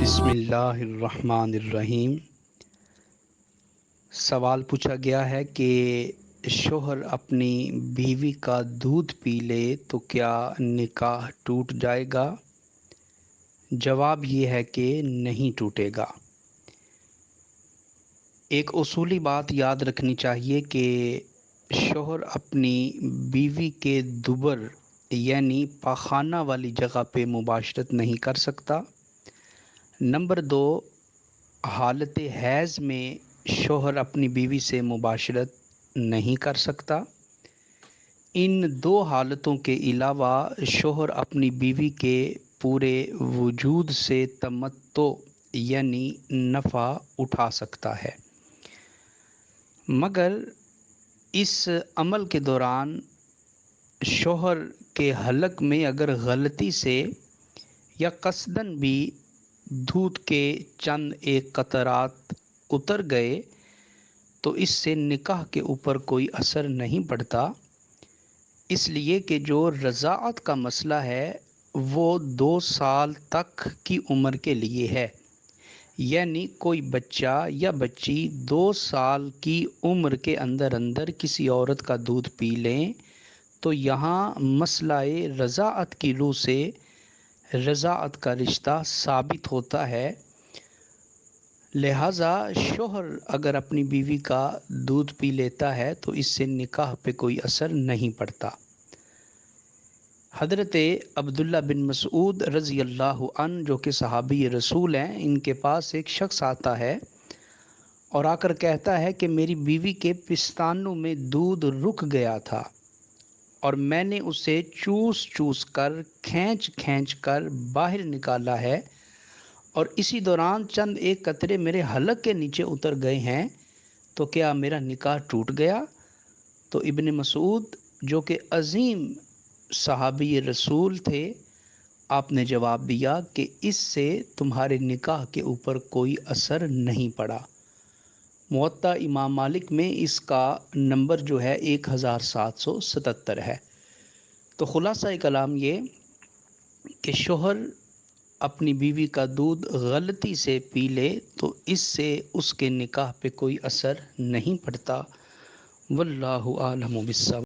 بسم اللہ الرحمن الرحیم۔ سوال پوچھا گیا ہے کہ شوہر اپنی بیوی کا دودھ پی لے تو کیا نکاح ٹوٹ جائے گا؟ جواب یہ ہے کہ نہیں ٹوٹے گا۔ ایک اصولی بات یاد رکھنی چاہیے کہ شوہر اپنی بیوی کے دبر یعنی پاخانہ والی جگہ پہ مباشرت نہیں کر سکتا۔ نمبر 2، حالت حیض میں شوہر اپنی بیوی سے مباشرت نہیں کر سکتا۔ ان 2 حالتوں کے علاوہ شوہر اپنی بیوی کے پورے وجود سے تمتع یعنی نفع اٹھا سکتا ہے، مگر اس عمل کے دوران شوہر کے حلق میں اگر غلطی سے یا قصداً بھی دودھ کے چند ایک قطرات اتر گئے تو اس سے نکاح کے اوپر کوئی اثر نہیں پڑتا، اس لیے کہ جو رضاعت کا مسئلہ ہے وہ 2 سال تک کی عمر کے لیے ہے، یعنی کوئی بچہ یا بچی 2 سال کی عمر کے اندر کسی عورت کا دودھ پی لیں تو یہاں مسئلہ رضاعت کی روح سے رضاعت کا رشتہ ثابت ہوتا ہے۔ لہٰذا شوہر اگر اپنی بیوی کا دودھ پی لیتا ہے تو اس سے نکاح پہ کوئی اثر نہیں پڑتا۔ حضرت عبداللہ بن مسعود رضی اللہ عنہ جو کہ صحابی رسول ہیں، ان کے پاس ایک شخص آتا ہے اور آ کر کہتا ہے کہ میری بیوی کے پستانوں میں دودھ رک گیا تھا اور میں نے اسے چوس کر کھینچ کر باہر نکالا ہے اور اسی دوران چند ایک قطرے میرے حلق کے نیچے اتر گئے ہیں، تو کیا میرا نکاح ٹوٹ گیا؟ تو ابن مسعود جو کہ عظیم صحابی رسول تھے، آپ نے جواب دیا کہ اس سے تمہارے نکاح کے اوپر کوئی اثر نہیں پڑا۔ موطا امام مالک میں اس کا نمبر جو ہے 1777 ہے۔ تو خلاصہ کلام یہ کہ شوہر اپنی بیوی کا دودھ غلطی سے پی لے تو اس سے اس کے نکاح پہ کوئی اثر نہیں پڑتا۔ واللہ اعلم بالصواب۔